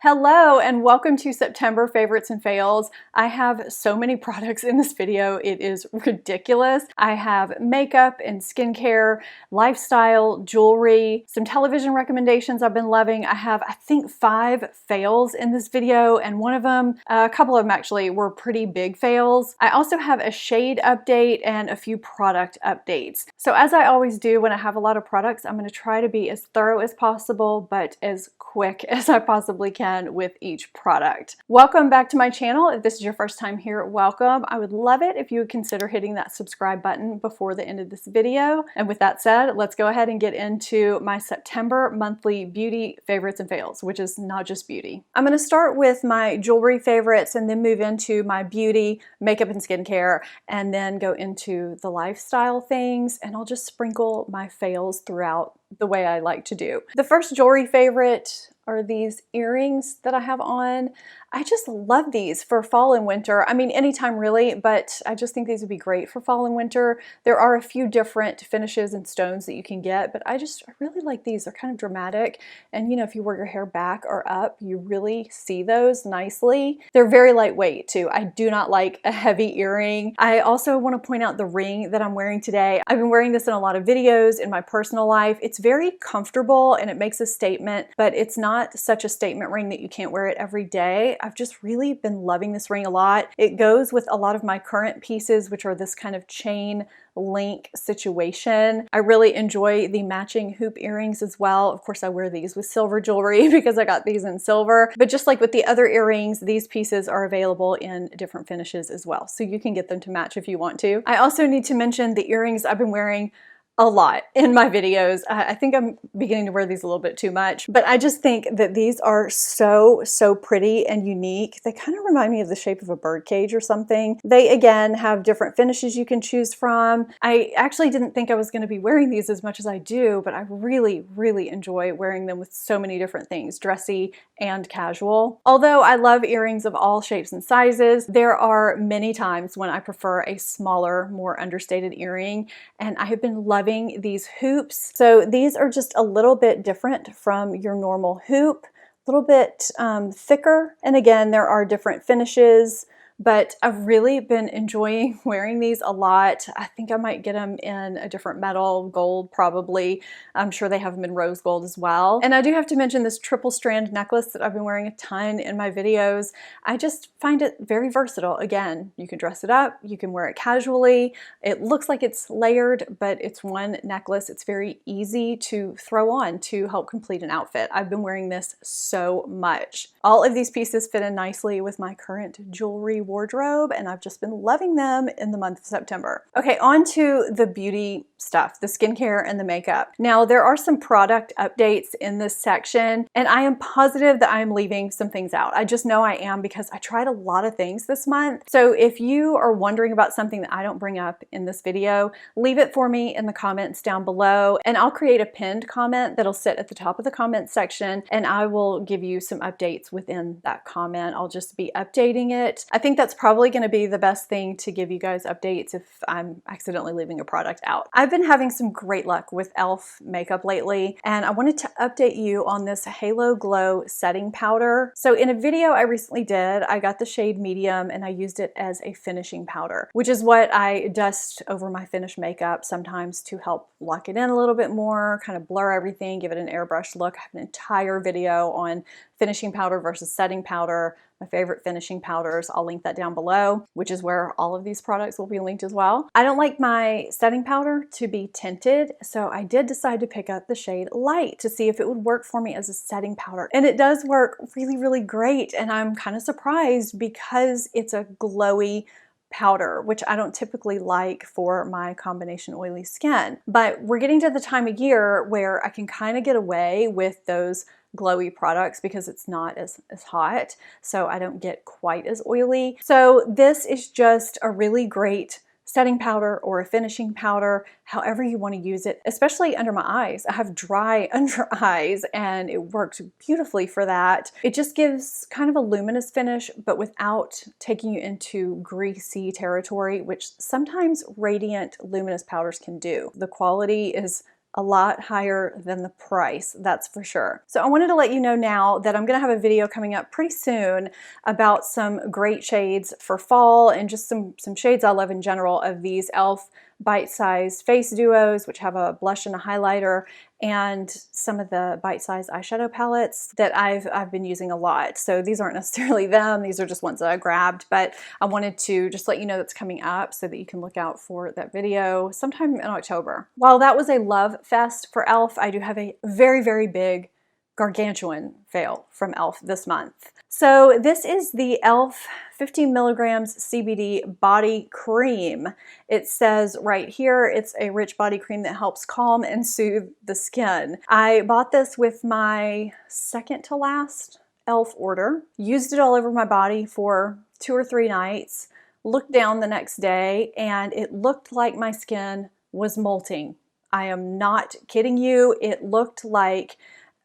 Hello and welcome to September Favorites and Fails. I have so many products in this video, it is ridiculous. I have makeup and skincare, lifestyle, jewelry, some television recommendations I've been loving. I have, I think, 5 fails in this video, and one of them, a couple of them actually, were pretty big fails. I also have a shade update and a few product updates. So as I always do when I have a lot of products, I'm going to try to be as thorough as possible, but as quick as I possibly can with each product. Welcome back to my channel. If this is your first time here, welcome. I would love it if you would consider hitting that subscribe button before the end of this video. And with that said, let's go ahead and get into my September monthly beauty favorites and fails, which is not just beauty. I'm going to start with my jewelry favorites and then move into my beauty, makeup and skincare, and then go into the lifestyle things, and I'll just sprinkle my fails throughout the way I like to do. The first jewelry favorite are these earrings that I have on. I just love these for fall and winter. I mean, anytime really, but I just think these would be great for fall and winter. There are a few different finishes and stones that you can get, but I really like these. They're kind of dramatic. And you know, if you wear your hair back or up, you really see those nicely. They're very lightweight too. I do not like a heavy earring. I also want to point out the ring that I'm wearing today. I've been wearing this in a lot of videos in my personal life. It's very comfortable and it makes a statement, but it's not such a statement ring that you can't wear it every day. I've just really been loving this ring a lot. It goes with a lot of my current pieces, which are this kind of chain link situation. I really enjoy the matching hoop earrings as well. Of course, I wear these with silver jewelry because I got these in silver. But just like with the other earrings, these pieces are available in different finishes as well. So you can get them to match if you want to. I also need to mention the earrings I've been wearing a lot in my videos. I think I'm beginning to wear these a little bit too much, but I just think that these are so pretty and unique. They kind of remind me of the shape of a bird cage or something. They again have different finishes you can choose from. I actually didn't think I was going to be wearing these as much as I do, but I really enjoy wearing them with so many different things, dressy and casual. Although I love earrings of all shapes and sizes, there are many times when I prefer a smaller, more understated earring, and I have been loving these hoops. So these are just a little bit different from your normal hoop, a little bit thicker. And again, there are different finishes, but I've really been enjoying wearing these a lot. I think I might get them in a different metal, gold probably. I'm sure they have them in rose gold as well. And I do have to mention this triple strand necklace that I've been wearing a ton in my videos. I just find it very versatile. Again, you can dress it up, you can wear it casually. It looks like it's layered, but it's one necklace. It's very easy to throw on to help complete an outfit. I've been wearing this so much. All of these pieces fit in nicely with my current jewelry wardrobe, and I've just been loving them in the month of September. Okay, on to the beauty stuff, the skincare and the makeup. Now, there are some product updates in this section, and I am positive that I am leaving some things out. I just know I am because I tried a lot of things this month. So if you are wondering about something that I don't bring up in this video, leave it for me in the comments down below, and I'll create a pinned comment that'll sit at the top of the comment section, and I will give you some updates within that comment. I'll just be updating it. I think that's probably going to be the best thing to give you guys updates if I'm accidentally leaving a product out. I've been having some great luck with e.l.f. makeup lately, and I wanted to update you on this Halo Glow setting powder. So in a video I recently did, I got the shade medium and I used it as a finishing powder, which is what I dust over my finished makeup sometimes to help lock it in a little bit more, kind of blur everything, give it an airbrush look. I have an entire video on finishing powder versus setting powder, my favorite finishing powders. I'll link that down below, which is where all of these products will be linked as well. I don't like my setting powder to be tinted, so I did decide to pick up the shade Light to see if it would work for me as a setting powder. And it does work really great, and I'm kind of surprised because it's a glowy powder, which I don't typically like for my combination oily skin. But we're getting to the time of year where I can kind of get away with those glowy products because it's not as hot, so I don't get quite as oily. So this is just a really great setting powder or a finishing powder, however you want to use it, especially under my eyes. I have dry under eyes and it works beautifully for that. It just gives kind of a luminous finish, but without taking you into greasy territory, which sometimes radiant luminous powders can do. The quality is a lot higher than the price, that's for sure. So I wanted to let you know now that I'm gonna have a video coming up pretty soon about some great shades for fall and just some shades I love in general of these e.l.f. bite-sized face duos, which have a blush and a highlighter, and some of the bite-sized eyeshadow palettes that I've been using a lot. So these aren't necessarily them, these are just ones that I grabbed, but I wanted to just let you know that's coming up so that you can look out for that video sometime in October. While that was a love fest for e.l.f., I do have a very, very big gargantuan fail from e.l.f. this month. So this is the e.l.f. 15 milligrams CBD body cream. It says right here, it's a rich body cream that helps calm and soothe the skin. I bought this with my second to last e.l.f. order, used it all over my body for 2 or 3 nights, looked down the next day, and it looked like my skin was molting. I am not kidding you. It looked like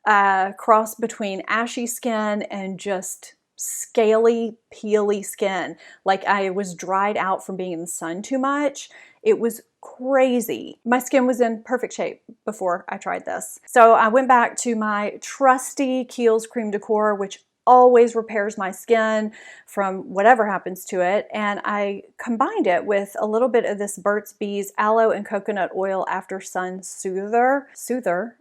a cross between ashy skin and just scaly, peely skin. Like I was dried out from being in the sun too much. It was crazy. My skin was in perfect shape before I tried this. So I went back to my trusty Kiehl's Creme Decor, which always repairs my skin from whatever happens to it, and I combined it with a little bit of this Burt's Bees Aloe and Coconut Oil After Sun Soother.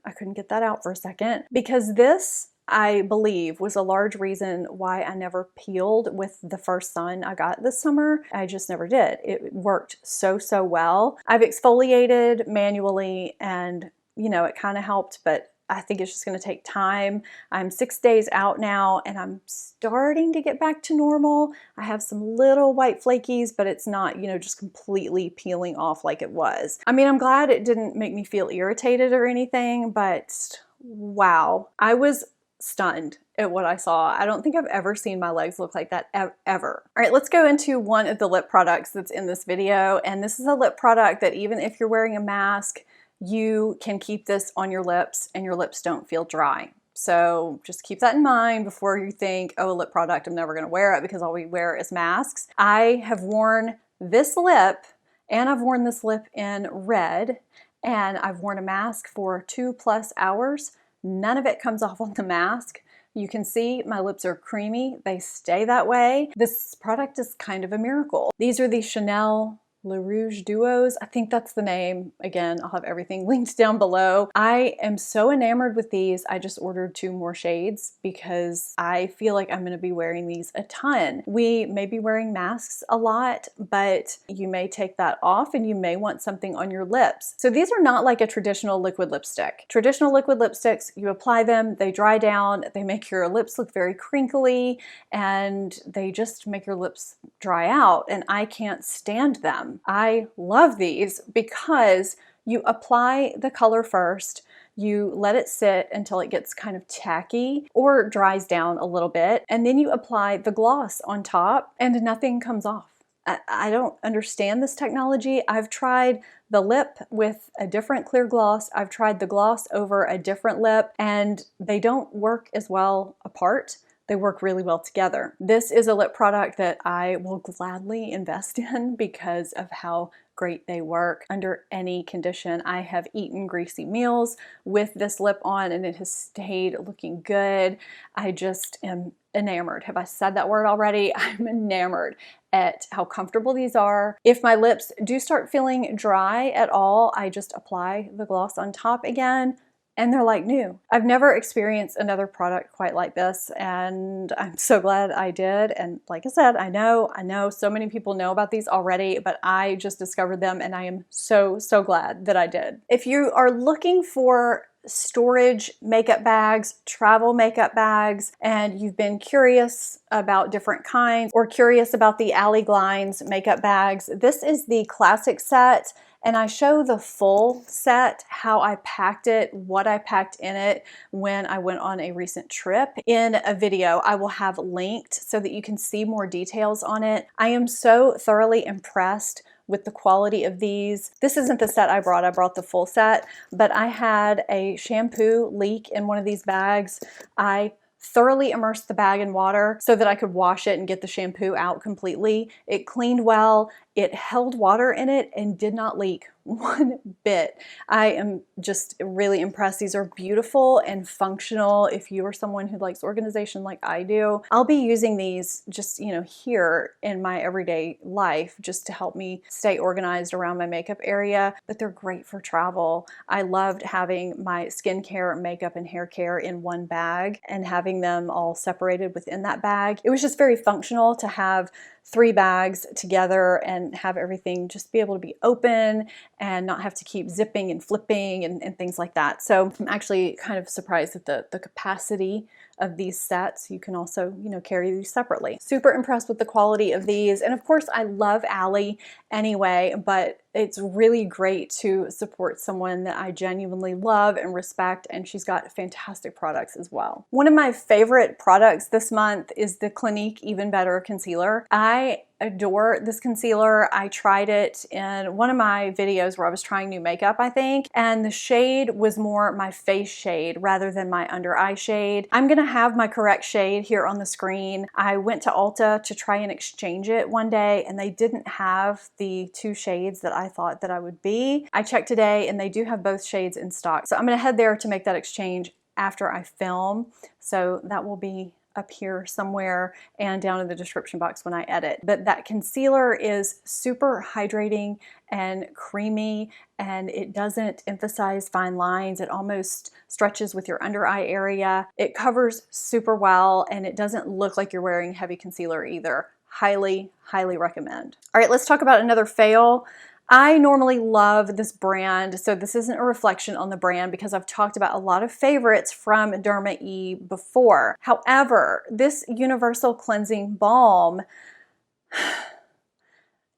I couldn't get that out for a second, because this, I believe, was a large reason why I never peeled with the first sun I got this summer. I just never did. It worked so well. I've exfoliated manually and, you know, it kind of helped, but I think it's just going to take time. I'm 6 days out now and I'm starting to get back to normal. I have some little white flakies, but it's not, you know, just completely peeling off like it was. I mean, I'm glad it didn't make me feel irritated or anything, but wow, I was stunned at what I saw. I don't think I've ever seen my legs look like that ever. All right, let's go into one of the lip products that's in this video. And this is a lip product that even if you're wearing a mask, you can keep this on your lips and your lips don't feel dry. So just keep that in mind before you think, oh, a lip product, I'm never gonna wear it because all we wear is masks. I have worn this lip and I've worn this lip in red and I've worn a mask for 2+ hours. None of it comes off on the mask. You can see my lips are creamy. They stay that way. This product is kind of a miracle. These are the Chanel Le Rouge Duos. I think that's the name. Again, I'll have everything linked down below. I am so enamored with these. I just ordered 2 more shades because I feel like I'm going to be wearing these a ton. We may be wearing masks a lot, but you may take that off and you may want something on your lips. So these are not like a traditional liquid lipstick. Traditional liquid lipsticks, you apply them, they dry down, they make your lips look very crinkly, and they just make your lips dry out, and I can't stand them. I love these because you apply the color first, you let it sit until it gets kind of tacky or dries down a little bit, and then you apply the gloss on top and nothing comes off. I don't understand this technology. I've tried the lip with a different clear gloss. I've tried the gloss over a different lip, and they don't work as well apart. They work really well together. This is a lip product that I will gladly invest in because of how great they work under any condition. I have eaten greasy meals with this lip on and it has stayed looking good. I just am enamored. Have I said that word already? I'm enamored at how comfortable these are. If my lips do start feeling dry at all, I just apply the gloss on top again, and they're like new. I've never experienced another product quite like this, and I'm so glad I did. And like I said, I know so many people know about these already, but I just discovered them and I am so glad that I did. If you are looking for storage makeup bags, travel makeup bags, and you've been curious about different kinds or curious about the Ally Glines makeup bags, this is the classic set. And I show the full set, how I packed it, what I packed in it when I went on a recent trip in a video I will have linked so that you can see more details on it. I am so thoroughly impressed with the quality of these. This isn't the set I brought the full set, but I had a shampoo leak in one of these bags. I thoroughly immersed the bag in water so that I could wash it and get the shampoo out completely. It cleaned well It held water in it and did not leak one bit. I am just really impressed. These are beautiful and functional. If you are someone who likes organization like I do, I'll be using these just, you know, here in my everyday life just to help me stay organized around my makeup area, but they're great for travel. I loved having my skincare, makeup, and hair care in one bag and having them all separated within that bag. It was just very functional to have 3 bags together and have everything just be able to be open and not have to keep zipping and flipping and things like that. So I'm actually kind of surprised at the capacity of these sets. You can also, you know, carry these separately. Super impressed with the quality of these. And of course, I love Aloe anyway, but it's really great to support someone that I genuinely love and respect, and she's got fantastic products as well. One of my favorite products this month is the Clinique Even Better Concealer. I adore this concealer. I tried it in one of my videos where I was trying new makeup, I think, and the shade was more my face shade rather than my under eye shade. I'm gonna have my correct shade here on the screen. I went to Ulta to try and exchange it one day, and they didn't have the 2 shades that I thought that I would be. I checked today and they do have both shades in stock. So I'm gonna head there to make that exchange after I film. So that will be up here somewhere and down in the description box when I edit. But that concealer is super hydrating and creamy, and it doesn't emphasize fine lines. It almost stretches with your under eye area. It covers super well, and it doesn't look like you're wearing heavy concealer either. Highly, highly recommend. All right, let's talk about another fail. I normally love this brand, so this isn't a reflection on the brand because I've talked about a lot of favorites from Derma E before. However, this Universal Cleansing Balm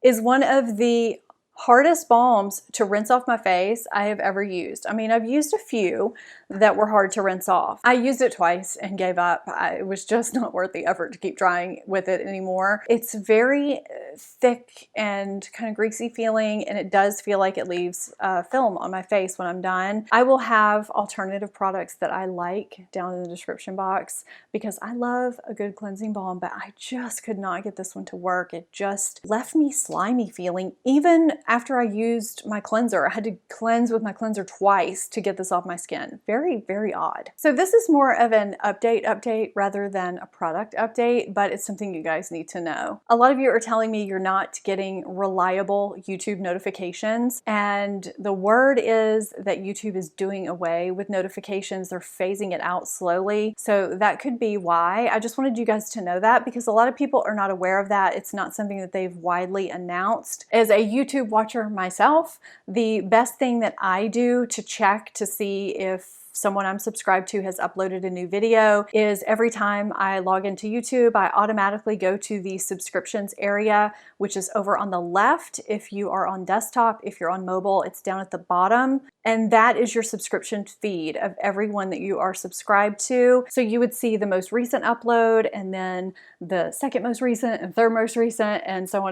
is one of the hardest balms to rinse off my face I have ever used. I mean, I've used a few that were hard to rinse off. I used it twice and gave up. It was just not worth the effort to keep trying with it anymore. It's very thick and kind of greasy feeling, and it does feel like it leaves film on my face when I'm done. I will have alternative products that I like down in the description box because I love a good cleansing balm, but I just could not get this one to work. It just left me slimy feeling. Even after I used my cleanser, I had to cleanse with my cleanser twice to get this off my skin. Very, very odd. So this is more of an update rather than a product update, but it's something you guys need to know. A lot of you are telling me you're not getting reliable YouTube notifications, and the word is that YouTube is doing away with notifications. They're phasing it out slowly. So that could be why. I just wanted you guys to know that because a lot of people are not aware of that. It's not something that they've widely announced. As a YouTube watcher myself, the best thing that I do to check to see if someone I'm subscribed to has uploaded a new video is every time I log into YouTube, I automatically go to the subscriptions area, which is over on the left if you are on desktop. If you're on mobile, it's down at the bottom. And that is your subscription feed of everyone that you are subscribed to. So you would see the most recent upload and then the second most recent and third most recent and so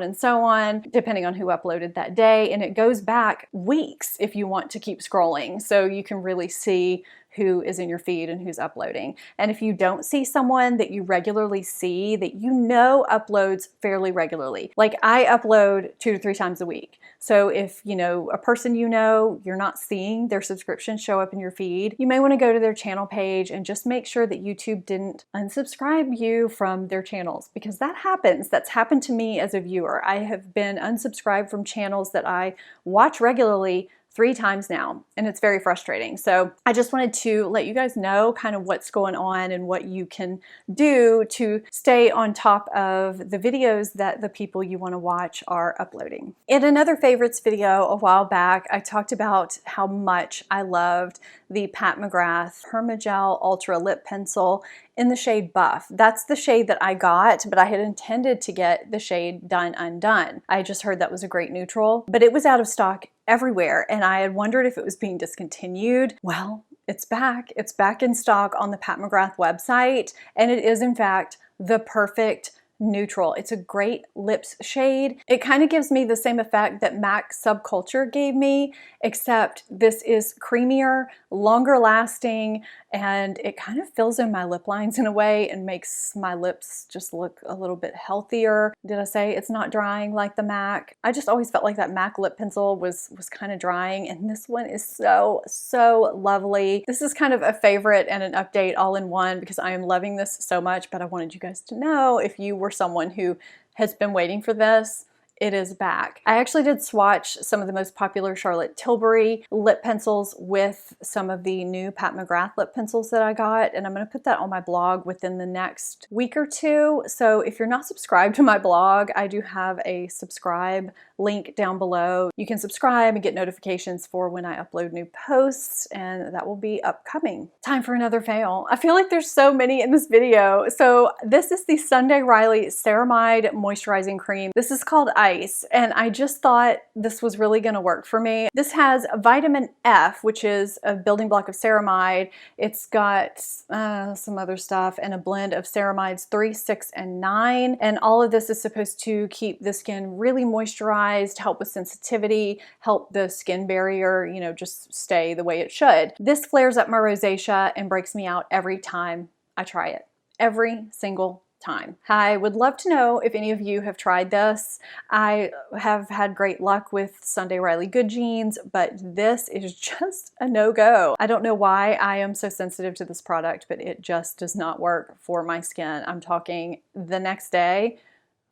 on, depending on who uploaded that day. And it goes back weeks if you want to keep scrolling. So you can really see who is in your feed and who's uploading. And if you don't see someone that you regularly see that you know uploads fairly regularly, like I upload 2 to 3 times a week. So if you know a person you know, you're not seeing their subscription show up in your feed, you may want to go to their channel page and just make sure that YouTube didn't unsubscribe you from their channels, because that happens. That's happened to me as a viewer. I have been unsubscribed from channels that I watch regularly 3 times now, and it's very frustrating. So I just wanted to let you guys know kind of what's going on and what you can do to stay on top of the videos that the people you want to watch are uploading. In another favorites video a while back, I talked about how much I loved the Pat McGrath Permagel Ultra Lip Pencil in the shade Buff. That's the shade that I got, but I had intended to get the shade Done Undone. I just heard that was a great neutral, but it was out of stock everywhere, and I had wondered if it was being discontinued. Well, it's back. It's back in stock on the Pat McGrath website, and it is in fact the perfect neutral. It's a great lips shade. It kind of gives me the same effect that MAC Subculture gave me, except this is creamier, longer lasting, and it kind of fills in my lip lines in a way and makes my lips just look a little bit healthier. Did I say it's not drying like the MAC? I just always felt like that MAC lip pencil was kind of drying, and this one is so lovely. This is kind of a favorite and an update all in one because I am loving this so much, but I wanted you guys to know if you were someone who has been waiting for this, it is back. I actually did swatch some of the most popular Charlotte Tilbury lip pencils with some of the new Pat McGrath lip pencils that I got, and I'm going to put that on my blog within the next week or two. So if you're not subscribed to my blog, I do have a subscribe link down below. You can subscribe and get notifications for when I upload new posts, and that will be upcoming. Time for another fail. I feel like there's so many in this video. So this is the Sunday Riley Ceramide Moisturizing Cream. This is called Ice, and I just thought this was really gonna work for me. This has vitamin F, which is a building block of ceramide. It's got some other stuff and a blend of ceramides 3, 6, and 9. And all of this is supposed to keep the skin really moisturized, help with sensitivity, help the skin barrier, you know, just stay the way it should. This flares up my rosacea and breaks me out every time I try it. Every single time. I would love to know if any of you have tried this. I have had great luck with Sunday Riley Good Genes, but this is just a no-go. I don't know why I am so sensitive to this product, but it just does not work for my skin. I'm talking the next day,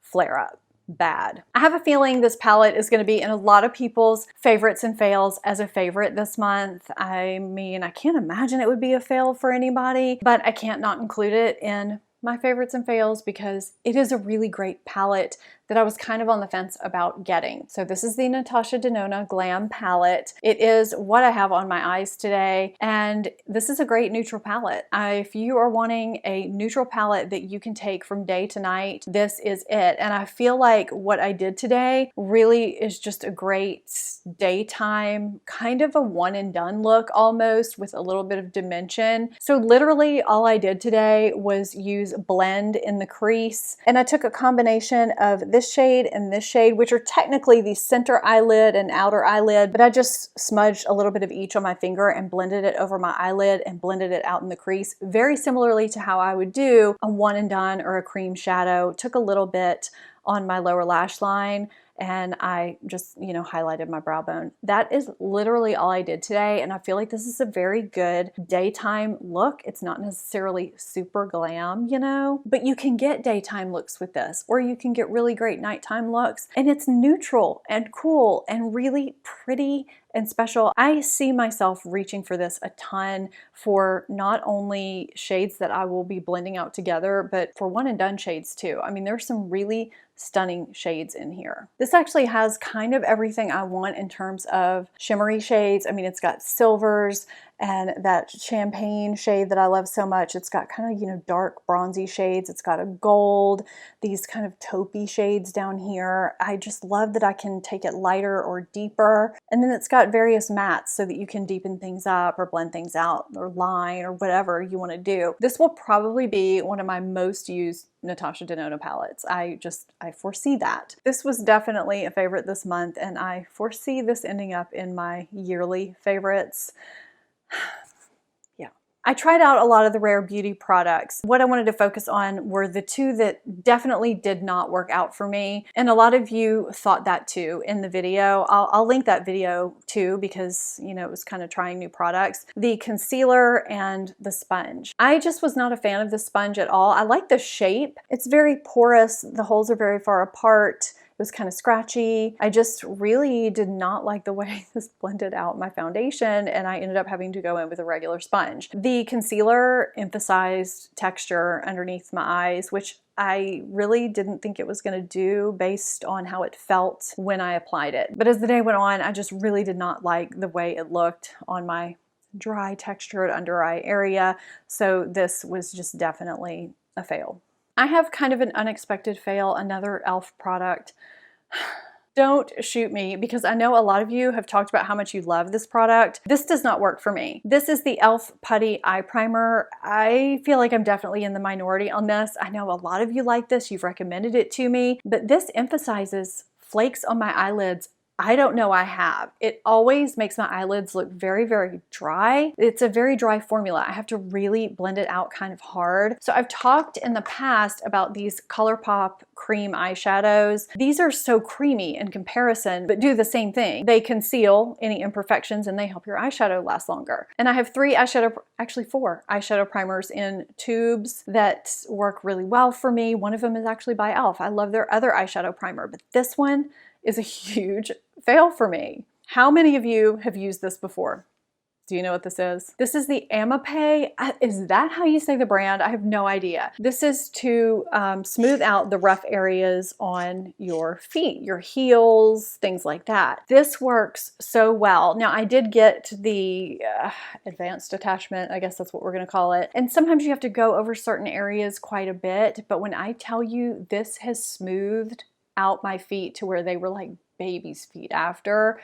flare up. Bad. I have a feeling this palette is going to be in a lot of people's favorites and fails as a favorite this month. I mean, I can't imagine it would be a fail for anybody, but I can't not include it in my favorites and fails because it is a really great palette that I was kind of on the fence about getting. So this is the Natasha Denona Glam palette. It is what I have on my eyes today, and this is a great neutral palette. If you are wanting a neutral palette that you can take from day to night, this is it. And I feel like what I did today really is just a great daytime, kind of a one and done look almost, with a little bit of dimension. So literally all I did today was use blend in the crease, and I took a combination of this shade and this shade, which are technically the center eyelid and outer eyelid, but I just smudged a little bit of each on my finger and blended it over my eyelid and blended it out in the crease, very similarly to how I would do a one and done or a cream shadow. Took a little bit on my lower lash line and I just, you know, highlighted my brow bone. That is literally all I did today, and I feel like this is a very good daytime look. It's not necessarily super glam, you know, but you can get daytime looks with this, or you can get really great nighttime looks, and it's neutral and cool and really pretty and special. I see myself reaching for this a ton for not only shades that I will be blending out together, but for one and done shades too. I mean, there's some really stunning shades in here. This actually has kind of everything I want in terms of shimmery shades. I mean, it's got silvers and that champagne shade that I love so much. It's got kind of, you know, dark bronzy shades. It's got a gold, these kind of taupey shades down here. I just love that I can take it lighter or deeper. And then it's got various mattes so that you can deepen things up or blend things out or line or whatever you want to do. This will probably be one of my most used Natasha Denona palettes. I foresee that. This was definitely a favorite this month, and I foresee this ending up in my yearly favorites. Yeah. I tried out a lot of the Rare Beauty products. What I wanted to focus on were the two that definitely did not work out for me. And a lot of you thought that too in the video. I'll link that video too because, you know, it was kind of trying new products. The concealer and the sponge. I just was not a fan of the sponge at all. I like the shape. It's very porous. The holes are very far apart. It was kind of scratchy. I just really did not like the way this blended out my foundation, and I ended up having to go in with a regular sponge. The concealer emphasized texture underneath my eyes, which I really didn't think it was going to do based on how it felt when I applied it. But as the day went on, I just really did not like the way it looked on my dry textured under eye area. So this was just definitely a fail. I have kind of an unexpected fail, another e.l.f. product. Don't shoot me because I know a lot of you have talked about how much you love this product. This does not work for me. This is the e.l.f. Putty Eye Primer. I feel like I'm definitely in the minority on this. I know a lot of you like this. You've recommended it to me, but this emphasizes flakes on my eyelids. I don't know I have. It always makes my eyelids look very, very dry. It's a very dry formula. I have to really blend it out kind of hard. So I've talked in the past about these ColourPop cream eyeshadows. These are so creamy in comparison, but do the same thing. They conceal any imperfections and they help your eyeshadow last longer. And I have actually four eyeshadow primers in tubes that work really well for me. One of them is actually by e.l.f. I love their other eyeshadow primer, but this one is a huge fail for me. How many of you have used this before? Do you know what this is? This is the Amipay. Is that how you say the brand? I have no idea. This is to smooth out the rough areas on your feet, your heels, things like that. This works so well. Now I did get the advanced attachment, I guess that's what we're gonna call it. And sometimes you have to go over certain areas quite a bit, but when I tell you this has smoothed out my feet to where they were like baby's feet after,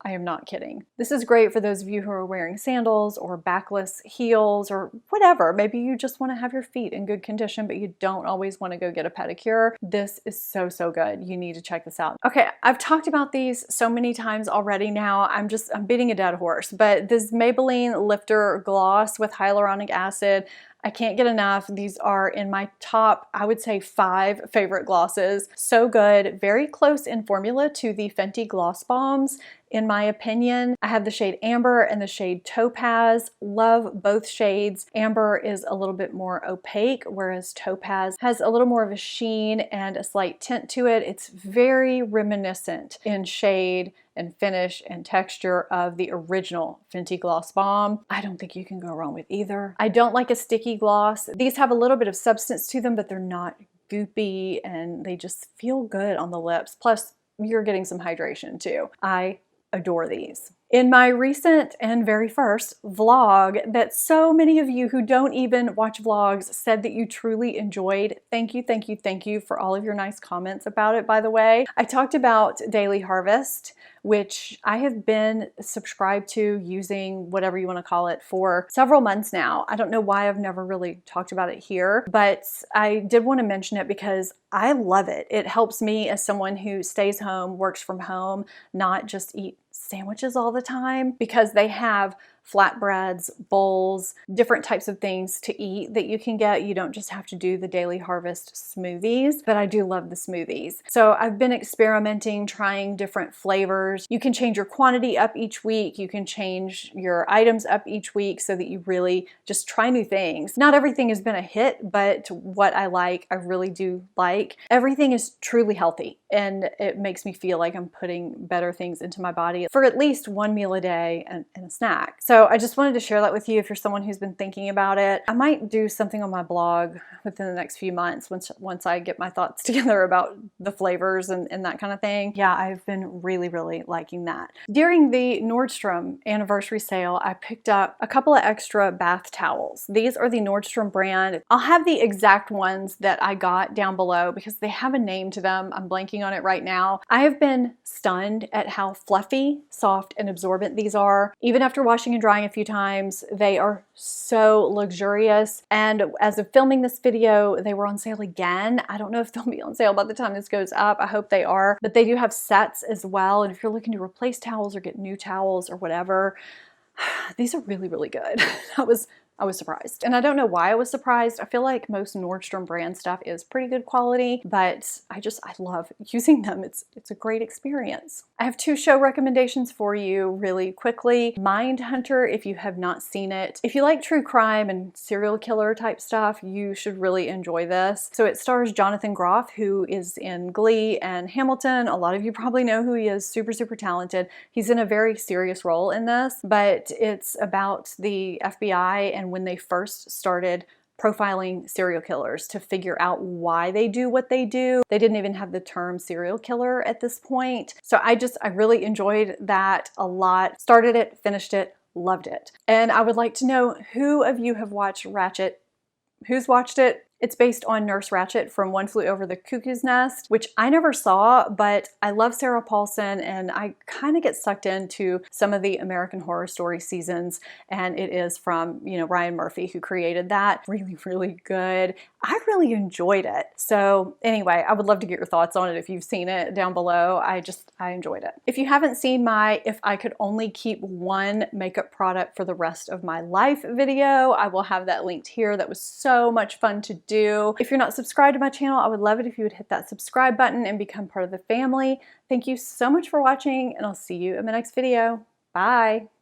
I am not kidding. This is great for those of you who are wearing sandals or backless heels or whatever. Maybe you just want to have your feet in good condition, but you don't always want to go get a pedicure. This is so, so good. You need to check this out. Okay, I've talked about these so many times already now. I'm beating a dead horse, but this Maybelline Lifter Gloss with hyaluronic acid, I can't get enough. These are in my top, I would say 5 favorite glosses. So good, very close in formula to the Fenty Gloss Bombs, in my opinion. I have the shade Amber and the shade Topaz. Love both shades. Amber is a little bit more opaque, whereas Topaz has a little more of a sheen and a slight tint to it. It's very reminiscent in shade and finish and texture of the original Fenty Gloss Bomb. I don't think you can go wrong with either. I don't like a sticky gloss. These have a little bit of substance to them, but they're not goopy and they just feel good on the lips. Plus, you're getting some hydration too. I adore these. In my recent and very first vlog that so many of you who don't even watch vlogs said that you truly enjoyed, thank you, thank you, thank you for all of your nice comments about it, by the way. I talked about Daily Harvest, which I have been subscribed to, using whatever you want to call it, for several months now. I don't know why I've never really talked about it here, but I did want to mention it because I love it. It helps me as someone who stays home, works from home, not just eat sandwiches all the time, because they have flatbreads, bowls, different types of things to eat that you can get. You don't just have to do the Daily Harvest smoothies, but I do love the smoothies. So I've been experimenting, trying different flavors. You can change your quantity up each week. You can change your items up each week so that you really just try new things. Not everything has been a hit, but what I like, I really do like. Everything is truly healthy, and it makes me feel like I'm putting better things into my body for at least one meal a day and a snack. So I just wanted to share that with you if you're someone who's been thinking about it. I might do something on my blog within the next few months once I get my thoughts together about the flavors and that kind of thing. Yeah, I've been really, really liking that. During the Nordstrom anniversary sale, I picked up a couple of extra bath towels. These are the Nordstrom brand. I'll have the exact ones that I got down below because they have a name to them. I'm blanking on it right now. I have been stunned at how fluffy, soft, and absorbent these are. Even after washing and drying a few times, they are so luxurious. And as of filming this video, they were on sale again. I don't know if they'll be on sale by the time this goes up. I hope they are. But they do have sets as well. And if you're looking to replace towels or get new towels or whatever, these are really, really good. I was surprised. And I don't know why I was surprised. I feel like most Nordstrom brand stuff is pretty good quality, but I love using them. It's a great experience. I have 2 show recommendations for you really quickly. Mindhunter, if you have not seen it. If you like true crime and serial killer type stuff, you should really enjoy this. So it stars Jonathan Groff, who is in Glee and Hamilton. A lot of you probably know who he is. Super, super talented. He's in a very serious role in this, but it's about the FBI and when they first started profiling serial killers to figure out why they do what they do. They didn't even have the term serial killer at this point. So I really enjoyed that a lot. Started it, finished it, loved it. And I would like to know who of you have watched Ratchet, who's watched it, It's based on Nurse Ratched from One Flew Over the Cuckoo's Nest, which I never saw, but I love Sarah Paulson and I kind of get sucked into some of the American Horror Story seasons, and it is from, you know, Ryan Murphy, who created that. Really, really good. I really enjoyed it. So anyway, I would love to get your thoughts on it if you've seen it down below. I enjoyed it. If you haven't seen my If I Could Only Keep One Makeup Product for the Rest of My Life video, I will have that linked here. That was so much fun to do. If you're not subscribed to my channel, I would love it if you would hit that subscribe button and become part of the family. Thank you so much for watching, and I'll see you in my next video. Bye.